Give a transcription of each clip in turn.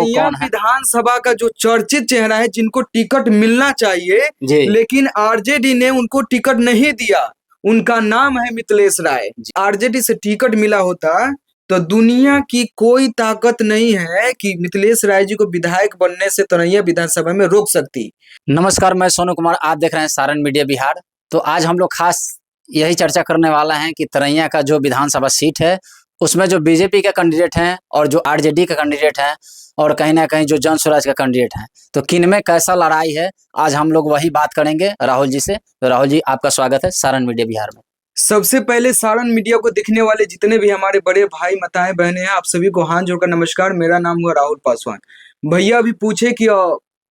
यह कौन है? विधानसभा का जो चर्चित चेहरा है जिनको टिकट मिलना चाहिए, जी। लेकिन आरजेडी ने उनको टिकट नहीं दिया। उनका नाम है मिथिलेश राय। जी। आरजेडी से टिकट मिला होता तो दुनिया की कोई ताकत नहीं है कि मिथिलेश राय जी को विधायक बनने से तरैया विधानसभा में रोक सकती। नमस्कार, मैं सोनू कुमार, आप देख रहे हैं सारण मीडिया बिहार। तो आज हम लोग खास यही चर्चा करने वाला हैं कि तरैया का जो विधानसभा सीट है उसमें जो बीजेपी के कैंडिडेट हैं और जो आरजेडी का कैंडिडेट हैं और कहीं ना कहीं जो जन स्वराज का कैंडिडेट हैं, तो किन में कैसा लड़ाई है, आज हम लोग वही बात करेंगे राहुल जी से। तो राहुल जी, आपका स्वागत है सारण मीडिया बिहार में। सबसे पहले सारण मीडिया को देखने वाले जितने भी हमारे बड़े भाई माताएं बहनें हैं, आप सभी को हाथ जोड़कर नमस्कार। मेरा नाम हुआ राहुल पासवान। भैया अभी पूछे कि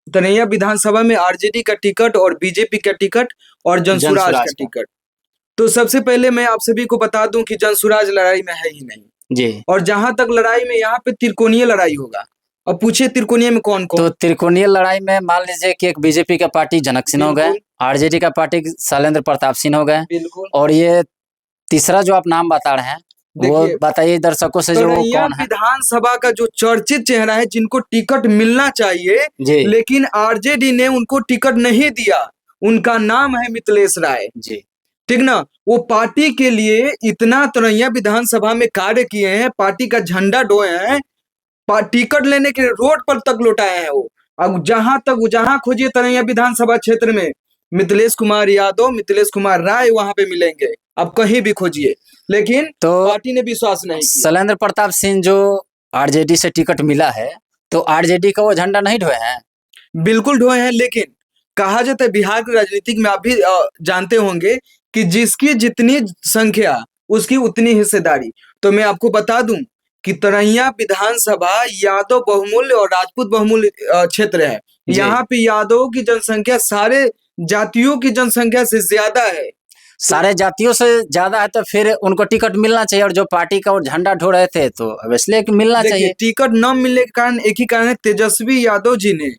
तरैया विधानसभा में आरजेडी का टिकट और बीजेपी का टिकट और जनसुराज का टिकट। तो सबसे पहले मैं आप सभी को बता दूं कि जनसुराज लड़ाई में है ही नहीं जी। और जहां तक लड़ाई में यहाँ पे त्रिकोणीय लड़ाई होगा। अब पूछे त्रिकोणीय में कौन कौन? तो त्रिकोणीय लड़ाई में मान लीजिए कि एक बीजेपी का पार्टी जनक सिंह हो गए, आरजेडी का पार्टी शैलेंद्र प्रताप सिंह हो गए, बिल्कुल। और ये तीसरा जो आप नाम बता रहे हैं वो बताइए दर्शकों से, जो कौन है? विधानसभा का जो चर्चित चेहरा है जिनको टिकट मिलना चाहिए, लेकिन आरजेडी ने उनको टिकट नहीं दिया। उनका नाम है मिथिलेश राय जी। ठीक ना। वो पार्टी के लिए इतना तरैया विधानसभा में कार्य किए हैं, पार्टी का झंडा ढोए हैं, टिकट लेने के रोड पर तक लौटाए हैं वो। अब जहां खोजिए तरैया विधानसभा क्षेत्र में मिथिलेश कुमार यादव, मिथिलेश कुमार राय वहां पे मिलेंगे। अब कहीं भी खोजिए, लेकिन तो पार्टी ने विश्वास नहीं किया। शैलेंद्र प्रताप सिंह जो आरजेडी से टिकट मिला है, तो आरजेडी का वो झंडा नहीं ढोए हैं? बिल्कुल ढोए हैं, लेकिन कहा जाता है बिहार की राजनीतिक में आप भी जानते होंगे कि जिसकी जितनी संख्या उसकी उतनी हिस्सेदारी। तो मैं आपको बता दूं कि तरैया विधानसभा यादव बहुमूल्य और राजपूत बहुमूल्य क्षेत्र है। यहाँ पे यादवों की जनसंख्या सारे जातियों की जनसंख्या से ज्यादा है। सारे जातियों से ज्यादा है, तो फिर उनको टिकट मिलना चाहिए। और जो पार्टी का वो झंडा ढो रहे थे, तो इसलिए मिलना चाहिए। टिकट न मिलने के कारण एक ही कारण है, तेजस्वी यादव जी ने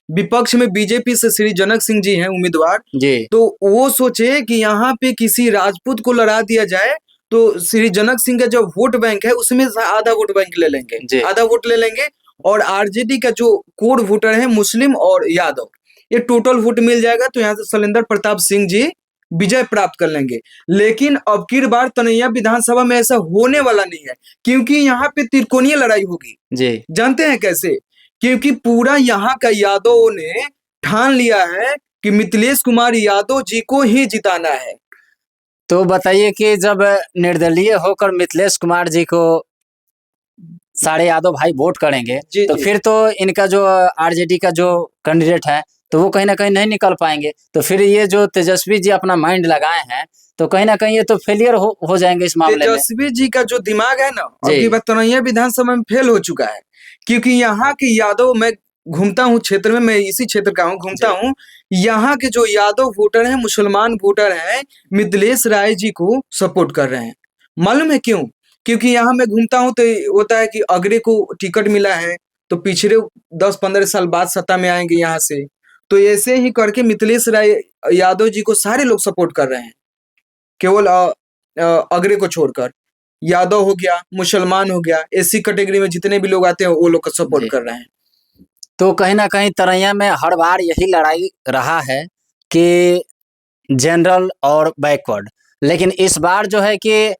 विपक्ष में बीजेपी से श्री जनक सिंह जी हैं उम्मीदवार जी, तो वो सोचे कि यहाँ पे किसी राजपूत को लड़ा दिया जाए तो श्री जनक सिंह का जो वोट बैंक है उसमें आधा वोट बैंक ले लेंगे, आधा वोट ले लेंगे। और आरजेडी का जो कोर वोटर है मुस्लिम और यादव, ये टोटल वोट मिल जाएगा। तो यहाँ से शैलेंद्र प्रताप सिंह जी विजय प्राप्त कर लेंगे। लेकिन अब की बार तरैया विधानसभा में ऐसा होने वाला नहीं है, क्योंकि यहाँ पे त्रिकोणीय लड़ाई होगी जी। जानते हैं कैसे? क्योंकि पूरा यहाँ का यादवों ने ठान लिया है कि मिथिलेश कुमार यादव जी को ही जिताना है। तो बताइए कि जब निर्दलीय होकर मिथिलेश कुमार जी को सारे यादव भाई वोट करेंगे, तो फिर तो इनका जो आरजेडी का जो कैंडिडेट है तो वो कहीं ना कहीं नहीं निकल पाएंगे। तो फिर ये जो तेजस्वी जी अपना माइंड लगाए हैं, तो कहीं ना कहीं ये तो फेलियर हो जाएंगे इस मामले में। तेजस्वी जी का जो दिमाग है ना, अभी तरैया विधानसभा में फेल हो चुका है। क्योंकि यहाँ के यादव, मैं घूमता हूँ क्षेत्र में, मैं इसी क्षेत्र का हूँ, घूमता हूँ। यहाँ के जो यादव वोटर हैं, मुसलमान वोटर हैं, मिथिलेश राय जी को सपोर्ट कर रहे हैं। मालूम है क्यों? क्योंकि यहाँ मैं घूमता हूँ तो होता है कि अगरे को टिकट मिला है तो पिछले 10-15 साल बाद सत्ता में आएंगे यहाँ से। तो ऐसे ही करके मिथिलेश राय यादव जी को सारे लोग सपोर्ट कर रहे हैं, केवल अगरे को छोड़कर। यादव हो गया, मुसलमान हो गया, एससी कैटेगरी में जितने भी लोग आते हैं वो लोग को सपोर्ट कर रहे हैं। तो कहीं ना कहीं तरैया में हर बार यही लड़ाई रहा है कि जनरल और बैकवर्ड, लेकिन इस बार जो है कि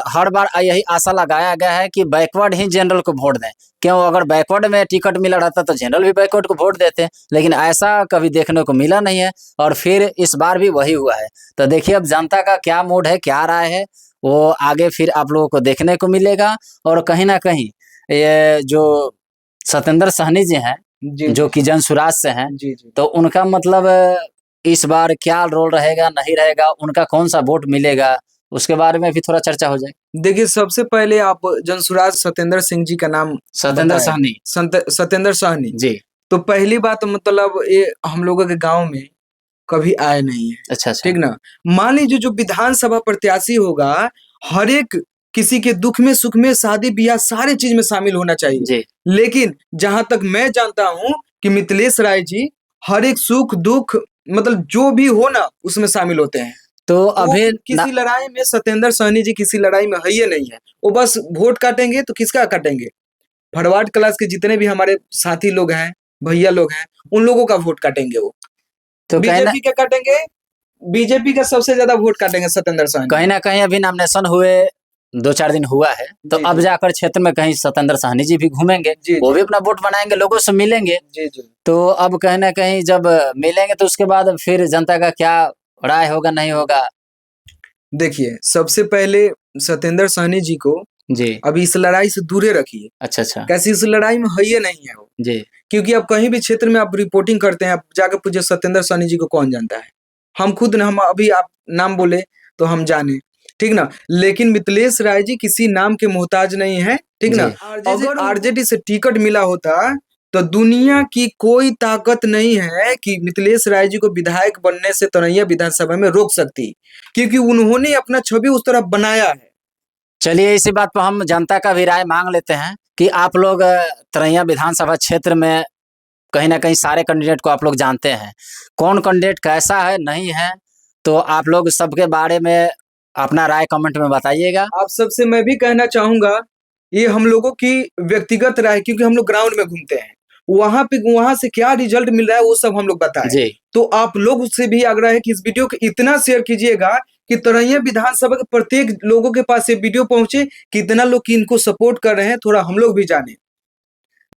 हर बार यही आशा लगाया गया है कि बैकवर्ड ही जनरल को वोट दें। क्यों? अगर बैकवर्ड में टिकट मिला रहता तो जनरल भी बैकवर्ड को वोट देते, लेकिन ऐसा कभी देखने को मिला नहीं है और फिर इस बार भी वही हुआ है। तो देखिए अब जनता का क्या मूड है, क्या राय है, वो आगे फिर आप लोगों को देखने को मिलेगा। और कहीं ना कहीं ये जो सत्येंद्र सहनी जी हैं, जो कि जन सुराज से हैं, तो उनका मतलब इस बार क्या रोल रहेगा, नहीं रहेगा, उनका कौन सा वोट मिलेगा, उसके बारे में भी थोड़ा चर्चा हो जाए। देखिए, सबसे पहले आप जनसुराज सत्येंद्र सिंह जी का नाम, सत्येंद्र सहनी जी। तो पहली बात मतलब ये हम लोगों के गांव में कभी आए नहीं है। अच्छा, ठीक ना। मान लीजिए जो विधानसभा प्रत्याशी होगा, हर एक किसी के दुख में, सुख में, शादी ब्याह सारे चीज में शामिल होना चाहिए जी। लेकिन जहां तक मैं जानता हूं कि मिथिलेश राय जी हर एक सुख दुख, मतलब जो भी हो ना, उसमें शामिल होते हैं। तो अभी किसी लड़ाई में सत्येंद्र सहनी जी किसी लड़ाई में है ही नहीं है। वो बस वोट काटेंगे तो किसका काटेंगे? फॉरवर्ड क्लास के जितने भी हमारे साथी लोग हैं, भैया लोग हैं, उन लोगों का वोट काटेंगे वो। तो बीजेपी का काटेंगे, बीजेपी का सबसे ज्यादा वोट काटेंगे सत्येंद्र साहनी। कहीं ना कहीं अभी नॉमिनेशन हुए 2-4 दिन हुआ है, तो जी, अब जी। जाकर क्षेत्र में कहीं सत्येंद्र साहनी जी भी घूमेंगे, जी, वो जी। भी अपना वोट बनाएंगे, लोगों से मिलेंगे। जी, जी। तो अब कहीं ना कहीं जब मिलेंगे तो उसके बाद फिर जनता का क्या राय होगा नहीं होगा। देखिए, सबसे पहले सत्येंद्र साहनी जी को जी। अभी इस लड़ाई से दूरे रखिए। अच्छा, अच्छा। कैसे इस लड़ाई में है ये नहीं है वो। जी। क्योंकि आप कहीं भी क्षेत्र में आप रिपोर्टिंग करते हैं, आप जाके पूछिए सत्येंद्र साहनी जी को कौन जानता है। हम खुद न, हम अभी आप नाम बोले तो हम जाने, ठीक ना। लेकिन मिथिलेश राय जी किसी नाम के मोहताज नहीं है, ठीक ना। जी। अगर आरजेडी से टिकट मिला होता तो दुनिया की कोई ताकत नहीं है कि मिथिलेश राय जी को विधायक बनने से तरैया विधानसभा में रोक सकती, क्योंकि उन्होंने अपना छवि उस तरफ बनाया है। चलिए इसी बात पर हम जनता का भी राय मांग लेते हैं कि आप लोग तरैया विधानसभा क्षेत्र में कहीं ना कहीं सारे कैंडिडेट को आप लोग जानते हैं, कौन कैंडिडेट कैसा है नहीं है, तो आप लोग सबके बारे में अपना राय कमेंट में बताइएगा। आप सबसे मैं भी कहना चाहूंगा, ये हम लोगों की व्यक्तिगत राय, क्योंकि हम लोग ग्राउंड में घूमते हैं, वहां से क्या रिजल्ट मिल रहा है वो सब हम लोग बताएं। जी। तो आप लोग से भी आग्रह है कि इस वीडियो को इतना शेयर कीजिएगा कि तरैया विधानसभा के प्रत्येक लोगों के पास ये वीडियो पहुंचे, कितना लोग इनको सपोर्ट कर रहे हैं, थोड़ा हम लोग भी जाने।